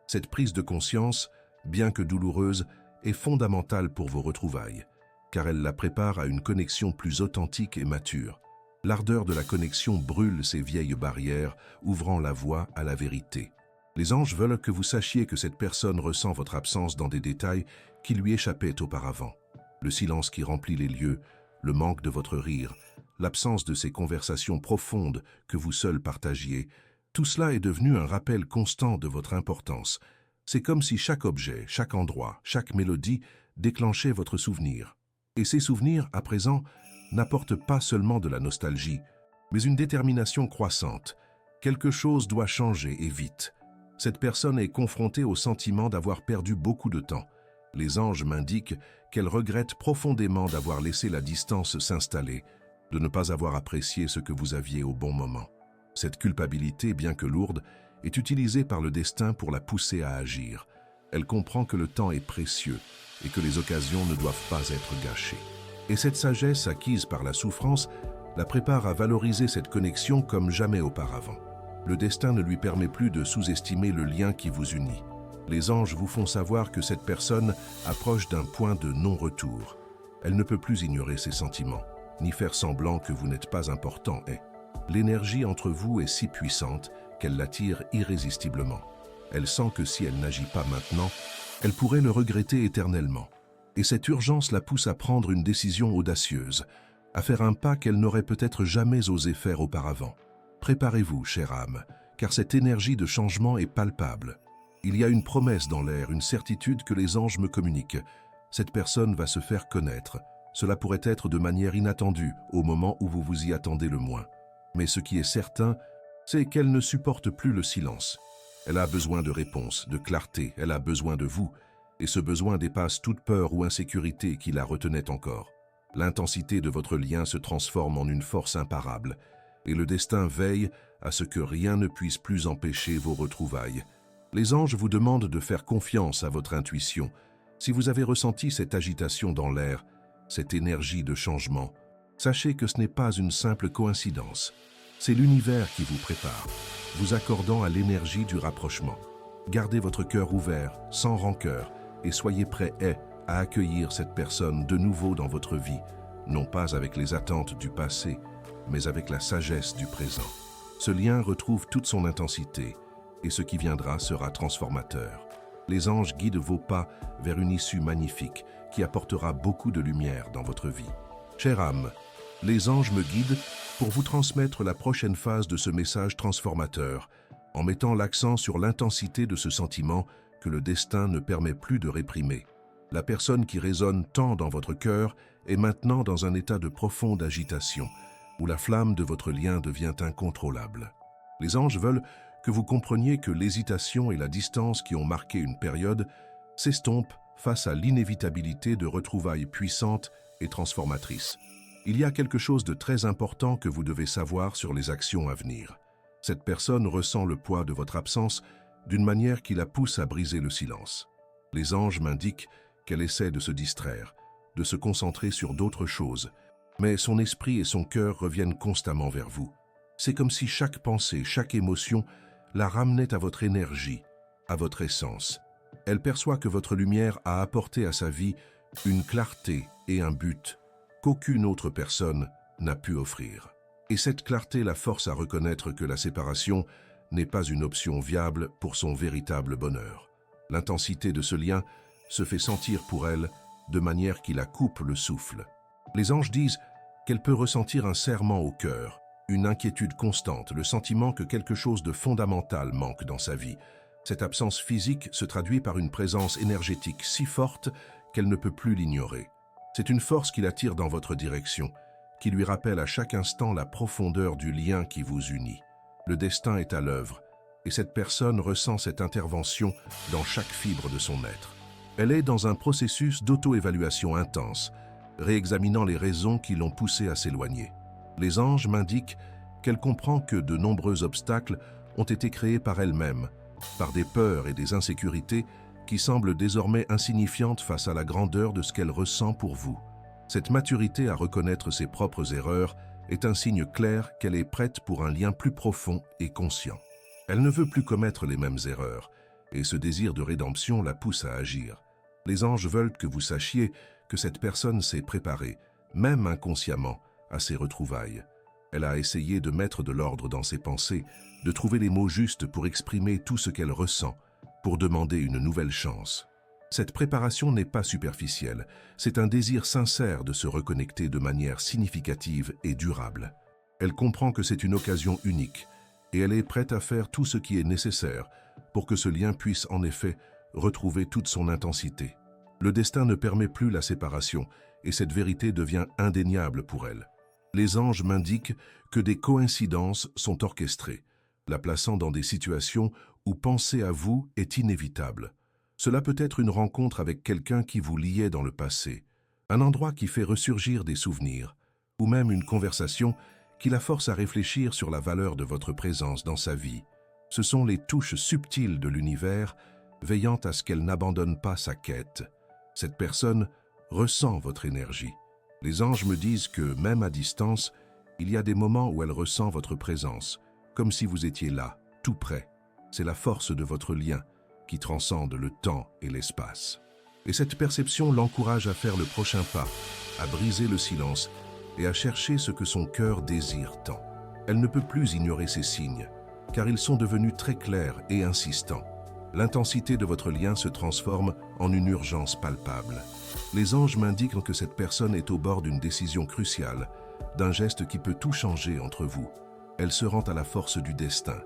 Speaker 1: Cette prise de conscience, bien que douloureuse, est fondamentale pour vos retrouvailles, car elle la prépare à une connexion plus authentique et mature. L'ardeur de la connexion brûle ces vieilles barrières, ouvrant la voie à la vérité. Les anges veulent que vous sachiez que cette personne ressent votre absence dans des détails qui lui échappaient auparavant. Le silence qui remplit les lieux, le manque de votre rire, l'absence de ces conversations profondes que vous seuls partagiez, tout cela est devenu un rappel constant de votre importance. C'est comme si chaque objet, chaque endroit, chaque mélodie déclenchait votre souvenir. Et ces souvenirs, à présent, n'apportent pas seulement de la nostalgie, mais une détermination croissante. Quelque chose doit changer et vite. Cette personne est confrontée au sentiment d'avoir perdu beaucoup de temps. Les anges m'indiquent qu'elle regrette profondément d'avoir laissé la distance s'installer, de ne pas avoir apprécié ce que vous aviez au bon moment. Cette culpabilité, bien que lourde, est utilisée par le destin pour la pousser à agir. Elle comprend que le temps est précieux et que les occasions ne doivent pas être gâchées. Et cette sagesse acquise par la souffrance la prépare à valoriser cette connexion comme jamais auparavant. Le destin ne lui permet plus de sous-estimer le lien qui vous unit. Les anges vous font savoir que cette personne approche d'un point de non-retour. Elle ne peut plus ignorer ses sentiments, ni faire semblant que vous n'êtes pas important. L'énergie entre vous est si puissante qu'elle l'attire irrésistiblement. Elle sent que si elle n'agit pas maintenant, elle pourrait le regretter éternellement. Et cette urgence la pousse à prendre une décision audacieuse, à faire un pas qu'elle n'aurait peut-être jamais osé faire auparavant. Préparez-vous, chère âme, car cette énergie de changement est palpable. Il y a une promesse dans l'air, une certitude que les anges me communiquent. Cette personne va se faire connaître. Cela pourrait être de manière inattendue, au moment où vous vous y attendez le moins. Mais ce qui est certain, c'est qu'elle ne supporte plus le silence. Elle a besoin de réponses, de clarté, elle a besoin de vous, et ce besoin dépasse toute peur ou insécurité qui la retenait encore. L'intensité de votre lien se transforme en une force imparable, et le destin veille à ce que rien ne puisse plus empêcher vos retrouvailles. Les anges vous demandent de faire confiance à votre intuition. Si vous avez ressenti cette agitation dans l'air, cette énergie de changement, sachez que ce n'est pas une simple coïncidence. C'est l'univers qui vous prépare, vous accordant à l'énergie du rapprochement. Gardez votre cœur ouvert, sans rancœur, et soyez prêts à accueillir cette personne de nouveau dans votre vie, non pas avec les attentes du passé, mais avec la sagesse du présent. Ce lien retrouve toute son intensité, et ce qui viendra sera transformateur. Les anges guident vos pas vers une issue magnifique qui apportera beaucoup de lumière dans votre vie. Chère âme, les anges me guident pour vous transmettre la prochaine phase de ce message transformateur, en mettant l'accent sur l'intensité de ce sentiment que le destin ne permet plus de réprimer. La personne qui résonne tant dans votre cœur est maintenant dans un état de profonde agitation, où la flamme de votre lien devient incontrôlable. Les anges veulent que vous compreniez que l'hésitation et la distance qui ont marqué une période s'estompent face à l'inévitabilité de retrouvailles puissantes et transformatrices. Il y a quelque chose de très important que vous devez savoir sur les actions à venir. Cette personne ressent le poids de votre absence d'une manière qui la pousse à briser le silence. Les anges m'indiquent qu'elle essaie de se distraire, de se concentrer sur d'autres choses, mais son esprit et son cœur reviennent constamment vers vous. C'est comme si chaque pensée, chaque émotion la ramenait à votre énergie, à votre essence. Elle perçoit que votre lumière a apporté à sa vie une clarté et un but qu'aucune autre personne n'a pu offrir. Et cette clarté la force à reconnaître que la séparation n'est pas une option viable pour son véritable bonheur. L'intensité de ce lien se fait sentir pour elle de manière qui la coupe le souffle. Les anges disent qu'elle peut ressentir un serrement au cœur, une inquiétude constante, le sentiment que quelque chose de fondamental manque dans sa vie. Cette absence physique se traduit par une présence énergétique si forte qu'elle ne peut plus l'ignorer. C'est une force qui l'attire dans votre direction, qui lui rappelle à chaque instant la profondeur du lien qui vous unit. Le destin est à l'œuvre, et cette personne ressent cette intervention dans chaque fibre de son être. Elle est dans un processus d'auto-évaluation intense, réexaminant les raisons qui l'ont poussée à s'éloigner. Les anges m'indiquent qu'elle comprend que de nombreux obstacles ont été créés par elle-même, par des peurs et des insécurités qui semblent désormais insignifiantes face à la grandeur de ce qu'elle ressent pour vous. Cette maturité à reconnaître ses propres erreurs est un signe clair qu'elle est prête pour un lien plus profond et conscient. Elle ne veut plus commettre les mêmes erreurs, et ce désir de rédemption la pousse à agir. Les anges veulent que vous sachiez que cette personne s'est préparée, même inconsciemment, à ses retrouvailles. Elle a essayé de mettre de l'ordre dans ses pensées, de trouver les mots justes pour exprimer tout ce qu'elle ressent, pour demander une nouvelle chance. Cette préparation n'est pas superficielle, c'est un désir sincère de se reconnecter de manière significative et durable. Elle comprend que c'est une occasion unique, et elle est prête à faire tout ce qui est nécessaire pour que ce lien puisse en effet retrouver toute son intensité. Le destin ne permet plus la séparation, et cette vérité devient indéniable pour elle. Les anges m'indiquent que des coïncidences sont orchestrées, la plaçant dans des situations où penser à vous est inévitable. Cela peut être une rencontre avec quelqu'un qui vous liait dans le passé, un endroit qui fait ressurgir des souvenirs, ou même une conversation qui la force à réfléchir sur la valeur de votre présence dans sa vie. Ce sont les touches subtiles de l'univers, veillant à ce qu'elle n'abandonne pas sa quête. Cette personne ressent votre énergie. Les anges me disent que, même à distance, il y a des moments où elle ressent votre présence, comme si vous étiez là, tout près. C'est la force de votre lien qui transcende le temps et l'espace. Et cette perception l'encourage à faire le prochain pas, à briser le silence et à chercher ce que son cœur désire tant. Elle ne peut plus ignorer ces signes, car ils sont devenus très clairs et insistants. L'intensité de votre lien se transforme en une urgence palpable. Les anges m'indiquent que cette personne est au bord d'une décision cruciale, d'un geste qui peut tout changer entre vous. Elle se rend à la force du destin,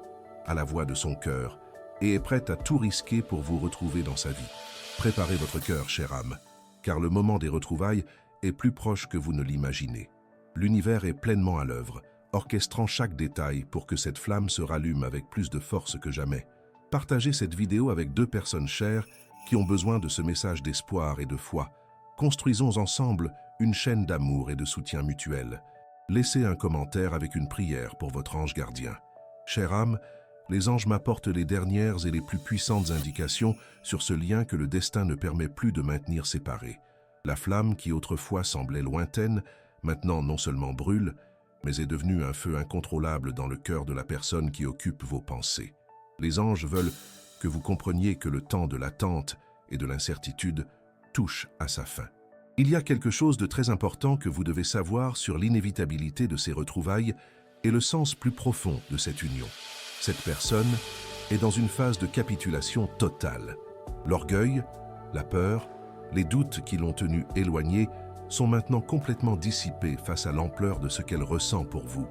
Speaker 1: à la voix de son cœur, et est prête à tout risquer pour vous retrouver dans sa vie. Préparez votre cœur, chère âme, car le moment des retrouvailles est plus proche que vous ne l'imaginez. L'univers est pleinement à l'œuvre, orchestrant chaque détail pour que cette flamme se rallume avec plus de force que jamais. Partagez cette vidéo avec 2 personnes chères qui ont besoin de ce message d'espoir et de foi. Construisons ensemble une chaîne d'amour et de soutien mutuel. Laissez un commentaire avec une prière pour votre ange gardien. Chère âme, les anges m'apportent les dernières et les plus puissantes indications sur ce lien que le destin ne permet plus de maintenir séparé. La flamme qui autrefois semblait lointaine, maintenant non seulement brûle, mais est devenue un feu incontrôlable dans le cœur de la personne qui occupe vos pensées. Les anges veulent que vous compreniez que le temps de l'attente et de l'incertitude touche à sa fin. Il y a quelque chose de très important que vous devez savoir sur l'inévitabilité de ces retrouvailles et le sens plus profond de cette union. Cette personne est dans une phase de capitulation totale. L'orgueil, la peur, les doutes qui l'ont tenue éloignée sont maintenant complètement dissipés face à l'ampleur de ce qu'elle ressent pour vous.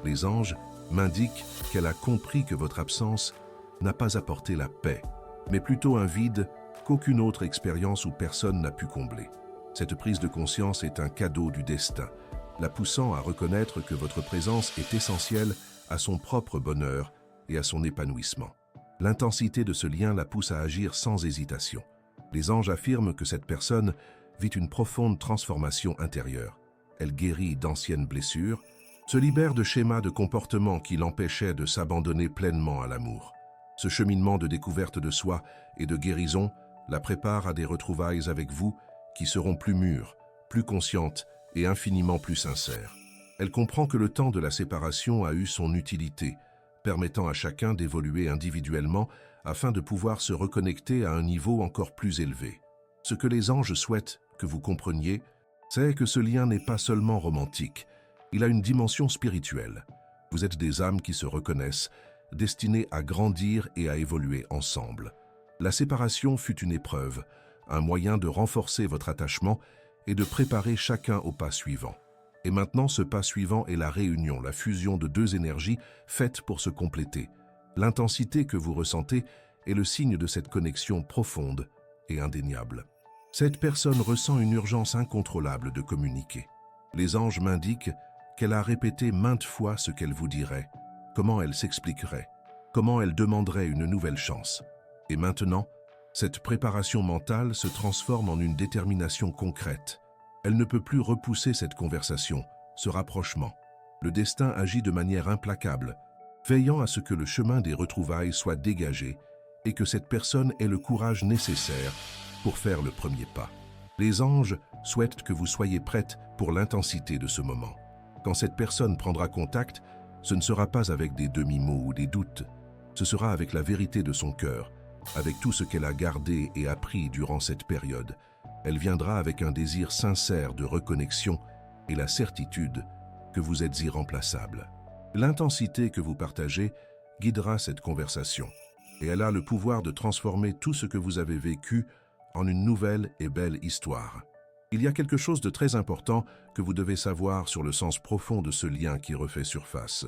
Speaker 1: Les anges m'indiquent qu'elle a compris que votre absence n'a pas apporté la paix, mais plutôt un vide qu'aucune autre expérience ou personne n'a pu combler. Cette prise de conscience est un cadeau du destin, la poussant à reconnaître que votre présence est essentielle à son propre bonheur et à son épanouissement. L'intensité de ce lien la pousse à agir sans hésitation. Les anges affirment que cette personne vit une profonde transformation intérieure. Elle guérit d'anciennes blessures, se libère de schémas de comportement qui l'empêchaient de s'abandonner pleinement à l'amour. Ce cheminement de découverte de soi et de guérison la prépare à des retrouvailles avec vous qui seront plus mûres, plus conscientes et infiniment plus sincères. Elle comprend que le temps de la séparation a eu son utilité, permettant à chacun d'évoluer individuellement afin de pouvoir se reconnecter à un niveau encore plus élevé. Ce que les anges souhaitent que vous compreniez, c'est que ce lien n'est pas seulement romantique, Il a une dimension spirituelle. Vous êtes des âmes qui se reconnaissent, destinées à grandir et à évoluer ensemble. La séparation fut une épreuve, un moyen de renforcer votre attachement et de préparer chacun au pas suivant. Et maintenant, ce pas suivant est la réunion, la fusion de deux énergies faites pour se compléter. L'intensité que vous ressentez est le signe de cette connexion profonde et indéniable. Cette personne ressent une urgence incontrôlable de communiquer. Les anges m'indiquent qu'elle a répété maintes fois ce qu'elle vous dirait, comment elle s'expliquerait, comment elle demanderait une nouvelle chance. Et maintenant, cette préparation mentale se transforme en une détermination concrète. Elle ne peut plus repousser cette conversation, ce rapprochement. Le destin agit de manière implacable, veillant à ce que le chemin des retrouvailles soit dégagé et que cette personne ait le courage nécessaire pour faire le premier pas. Les anges souhaitent que vous soyez prête pour l'intensité de ce moment. Quand cette personne prendra contact, ce ne sera pas avec des demi-mots ou des doutes, ce sera avec la vérité de son cœur, avec tout ce qu'elle a gardé et appris durant cette période. Elle viendra avec un désir sincère de reconnexion et la certitude que vous êtes irremplaçable. L'intensité que vous partagez guidera cette conversation et elle a le pouvoir de transformer tout ce que vous avez vécu en une nouvelle et belle histoire. Il y a quelque chose de très important que vous devez savoir sur le sens profond de ce lien qui refait surface.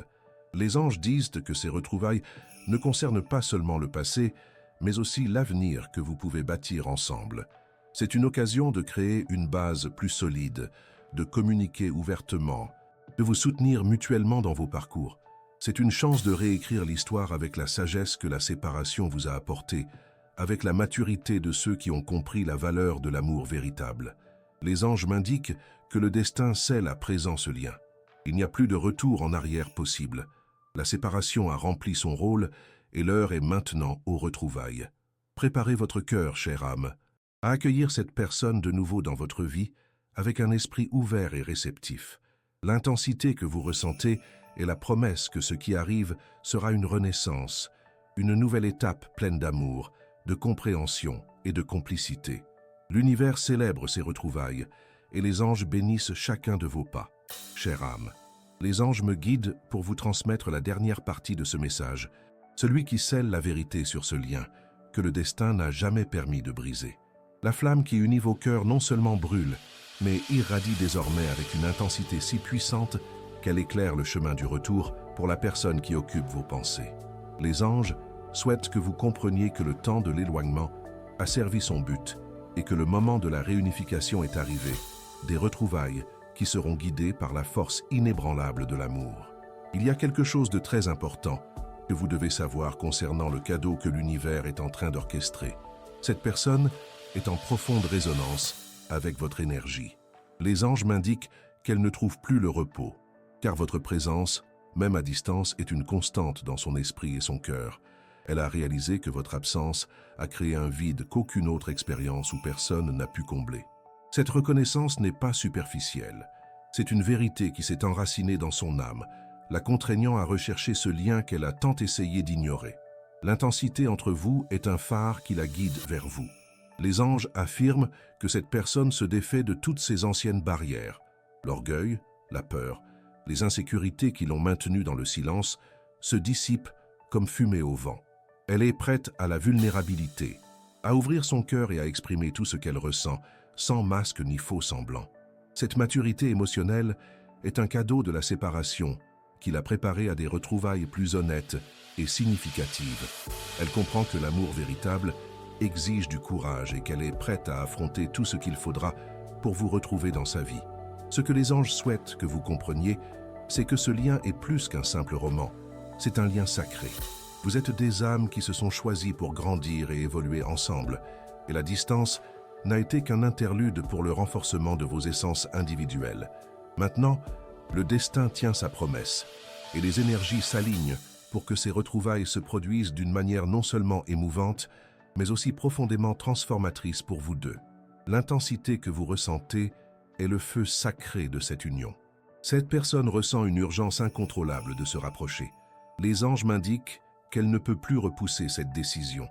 Speaker 1: Les anges disent que ces retrouvailles ne concernent pas seulement le passé, mais aussi l'avenir que vous pouvez bâtir ensemble. C'est une occasion de créer une base plus solide, de communiquer ouvertement, de vous soutenir mutuellement dans vos parcours. C'est une chance de réécrire l'histoire avec la sagesse que la séparation vous a apportée, avec la maturité de ceux qui ont compris la valeur de l'amour véritable. Les anges m'indiquent que le destin scelle à présent ce lien. Il n'y a plus de retour en arrière possible. La séparation a rempli son rôle et l'heure est maintenant aux retrouvailles. Préparez votre cœur, chère âme, à accueillir cette personne de nouveau dans votre vie avec un esprit ouvert et réceptif. L'intensité que vous ressentez est la promesse que ce qui arrive sera une renaissance, une nouvelle étape pleine d'amour, de compréhension et de complicité. L'univers célèbre ces retrouvailles et les anges bénissent chacun de vos pas. Chère âme, les anges me guident pour vous transmettre la dernière partie de ce message, celui qui scelle la vérité sur ce lien que le destin n'a jamais permis de briser. La flamme qui unit vos cœurs non seulement brûle, mais irradie désormais avec une intensité si puissante qu'elle éclaire le chemin du retour pour la personne qui occupe vos pensées. Les anges souhaitent que vous compreniez que le temps de l'éloignement a servi son but et que le moment de la réunification est arrivé, des retrouvailles qui seront guidées par la force inébranlable de l'amour. Il y a quelque chose de très important que vous devez savoir concernant le cadeau que l'univers est en train d'orchestrer. Cette personne est en profonde résonance avec votre énergie. Les anges m'indiquent qu'elle ne trouve plus le repos, car votre présence, même à distance, est une constante dans son esprit et son cœur. Elle a réalisé que votre absence a créé un vide qu'aucune autre expérience ou personne n'a pu combler. Cette reconnaissance n'est pas superficielle. C'est une vérité qui s'est enracinée dans son âme, la contraignant à rechercher ce lien qu'elle a tant essayé d'ignorer. L'intensité entre vous est un phare qui la guide vers vous. Les anges affirment que cette personne se défait de toutes ses anciennes barrières. L'orgueil, la peur, les insécurités qui l'ont maintenue dans le silence se dissipent comme fumée au vent. Elle est prête à la vulnérabilité, à ouvrir son cœur et à exprimer tout ce qu'elle ressent, sans masque ni faux semblant. Cette maturité émotionnelle est un cadeau de la séparation qui l'a préparée à des retrouvailles plus honnêtes et significatives. Elle comprend que l'amour véritable exige du courage et qu'elle est prête à affronter tout ce qu'il faudra pour vous retrouver dans sa vie. Ce que les anges souhaitent que vous compreniez, c'est que ce lien est plus qu'un simple roman. C'est un lien sacré. Vous êtes des âmes qui se sont choisies pour grandir et évoluer ensemble, et la distance n'a été qu'un interlude pour le renforcement de vos essences individuelles. Maintenant, le destin tient sa promesse, et les énergies s'alignent pour que ces retrouvailles se produisent d'une manière non seulement émouvante, mais aussi profondément transformatrice pour vous deux. L'intensité que vous ressentez est le feu sacré de cette union. Cette personne ressent une urgence incontrôlable de se rapprocher. Les anges m'indiquent qu'elle ne peut plus repousser cette décision.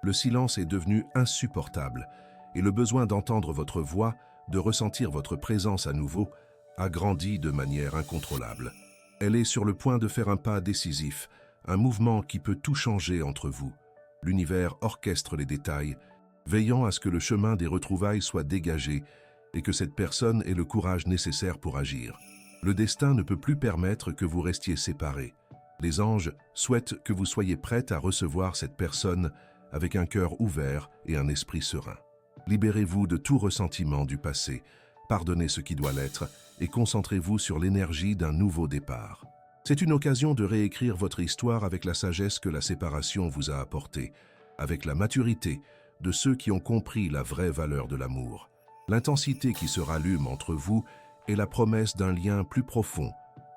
Speaker 1: Le silence est devenu insupportable et le besoin d'entendre votre voix, de ressentir votre présence à nouveau, a grandi de manière incontrôlable. Elle est sur le point de faire un pas décisif, un mouvement qui peut tout changer entre vous. L'univers orchestre les détails, veillant à ce que le chemin des retrouvailles soit dégagé et que cette personne ait le courage nécessaire pour agir. Le destin ne peut plus permettre que vous restiez séparés. Les anges souhaitent que vous soyez prêts à recevoir cette personne avec un cœur ouvert et un esprit serein. Libérez-vous de tout ressentiment du passé, pardonnez ce qui doit l'être et concentrez-vous sur l'énergie d'un nouveau départ. C'est une occasion de réécrire votre histoire avec la sagesse que la séparation vous a apportée, avec la maturité de ceux qui ont compris la vraie valeur de l'amour. L'intensité qui se rallume entre vous est la promesse d'un lien plus profond,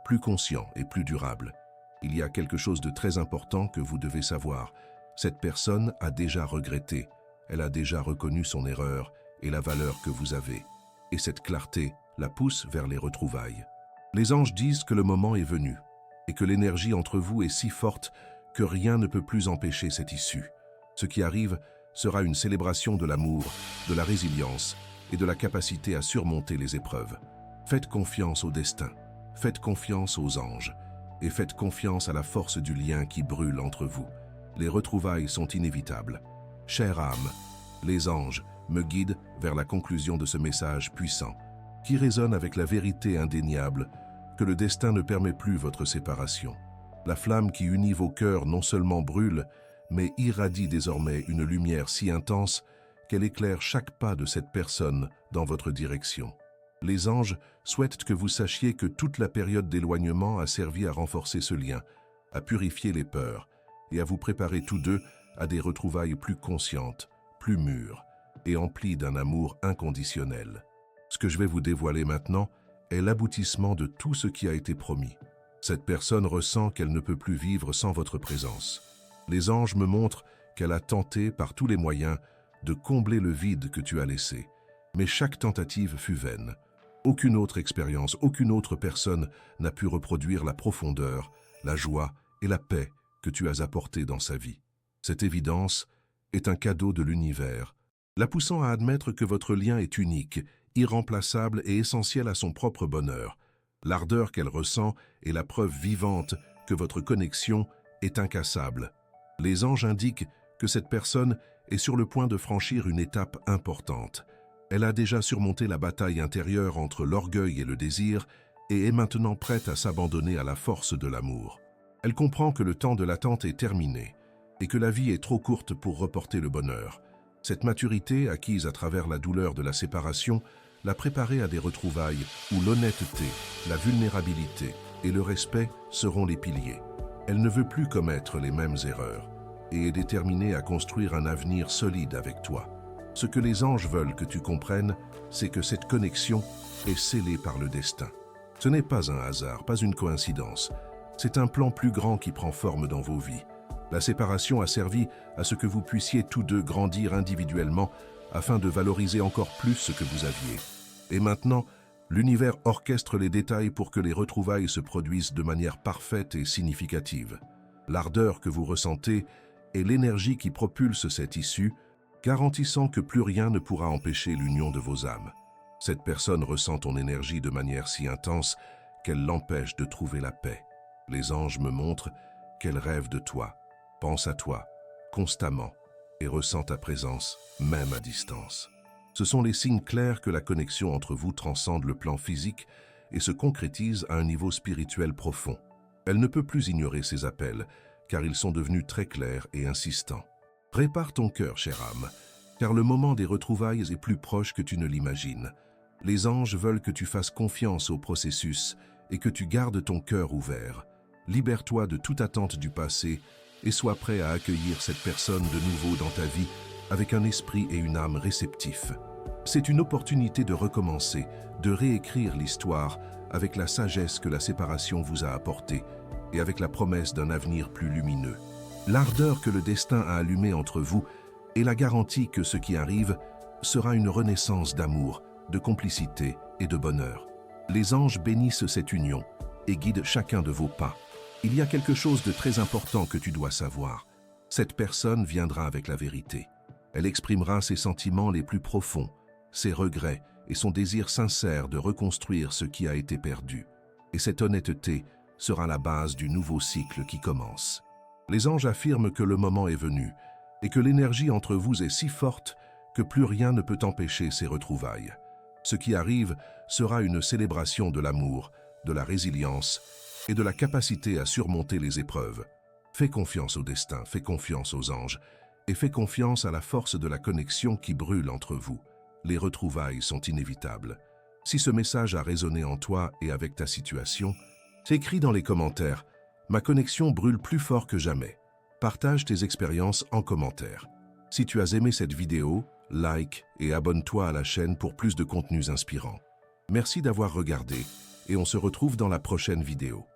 Speaker 1: plus conscient et plus durable. Il y a quelque chose de très important que vous devez savoir. Cette personne a déjà regretté, elle a déjà reconnu son erreur et la valeur que vous avez. Et cette clarté la pousse vers les retrouvailles. Les anges disent que le moment est venu et que l'énergie entre vous est si forte que rien ne peut plus empêcher cette issue. Ce qui arrive sera une célébration de l'amour, de la résilience et de la capacité à surmonter les épreuves. Faites confiance au destin, faites confiance aux anges et faites confiance à la force du lien qui brûle entre vous. Les retrouvailles sont inévitables. Chère âme, les anges me guident vers la conclusion de ce message puissant, qui résonne avec la vérité indéniable que le destin ne permet plus votre séparation. La flamme qui unit vos cœurs non seulement brûle, mais irradie désormais une lumière si intense qu'elle éclaire chaque pas de cette personne dans votre direction. Les anges souhaitent que vous sachiez que toute la période d'éloignement a servi à renforcer ce lien, à purifier les peurs et à vous préparer tous deux à des retrouvailles plus conscientes, plus mûres et emplies d'un amour inconditionnel. Ce que je vais vous dévoiler maintenant est l'aboutissement de tout ce qui a été promis. Cette personne ressent qu'elle ne peut plus vivre sans votre présence. Les anges me montrent qu'elle a tenté par tous les moyens de combler le vide que tu as laissé. Mais chaque tentative fut vaine. Aucune autre expérience, aucune autre personne n'a pu reproduire la profondeur, la joie et la paix que tu as apportées dans sa vie. Cette évidence est un cadeau de l'univers, la poussant à admettre que votre lien est unique, irremplaçable et essentiel à son propre bonheur. L'ardeur qu'elle ressent est la preuve vivante que votre connexion est incassable. Les anges indiquent que cette personne est sur le point de franchir une étape importante. Elle a déjà surmonté la bataille intérieure entre l'orgueil et le désir et est maintenant prête à s'abandonner à la force de l'amour. Elle comprend que le temps de l'attente est terminé et que la vie est trop courte pour reporter le bonheur. Cette maturité, acquise à travers la douleur de la séparation, l'a préparée à des retrouvailles où l'honnêteté, la vulnérabilité et le respect seront les piliers. Elle ne veut plus commettre les mêmes erreurs et est déterminée à construire un avenir solide avec toi. Ce que les anges veulent que tu comprennes, c'est que cette connexion est scellée par le destin. Ce n'est pas un hasard, pas une coïncidence. C'est un plan plus grand qui prend forme dans vos vies. La séparation a servi à ce que vous puissiez tous deux grandir individuellement afin de valoriser encore plus ce que vous aviez. Et maintenant, l'univers orchestre les détails pour que les retrouvailles se produisent de manière parfaite et significative. L'ardeur que vous ressentez est l'énergie qui propulse cette issue, garantissant que plus rien ne pourra empêcher l'union de vos âmes. Cette personne ressent ton énergie de manière si intense qu'elle l'empêche de trouver la paix. Les anges me montrent qu'elle rêve de toi, pense à toi, constamment, et ressent ta présence, même à distance. Ce sont les signes clairs que la connexion entre vous transcende le plan physique et se concrétise à un niveau spirituel profond. Elle ne peut plus ignorer ces appels, car ils sont devenus très clairs et insistants. Prépare ton cœur, chère âme, car le moment des retrouvailles est plus proche que tu ne l'imagines. Les anges veulent que tu fasses confiance au processus et que tu gardes ton cœur ouvert. Libère-toi de toute attente du passé et sois prêt à accueillir cette personne de nouveau dans ta vie avec un esprit et une âme réceptifs. C'est une opportunité de recommencer, de réécrire l'histoire avec la sagesse que la séparation vous a apportée et avec la promesse d'un avenir plus lumineux. L'ardeur que le destin a allumée entre vous est la garantie que ce qui arrive sera une renaissance d'amour, de complicité et de bonheur. Les anges bénissent cette union et guident chacun de vos pas. Il y a quelque chose de très important que tu dois savoir. Cette personne viendra avec la vérité. Elle exprimera ses sentiments les plus profonds, ses regrets et son désir sincère de reconstruire ce qui a été perdu. Et cette honnêteté sera la base du nouveau cycle qui commence. Les anges affirment que le moment est venu et que l'énergie entre vous est si forte que plus rien ne peut empêcher ces retrouvailles. Ce qui arrive sera une célébration de l'amour, de la résilience et de la capacité à surmonter les épreuves. Fais confiance au destin, fais confiance aux anges et fais confiance à la force de la connexion qui brûle entre vous. Les retrouvailles sont inévitables. Si ce message a résonné en toi et avec ta situation, écris dans les commentaires « Ma connexion brûle plus fort que jamais ». Partage tes expériences en commentaire. Si tu as aimé cette vidéo, like et abonne-toi à la chaîne pour plus de contenus inspirants. Merci d'avoir regardé et on se retrouve dans la prochaine vidéo.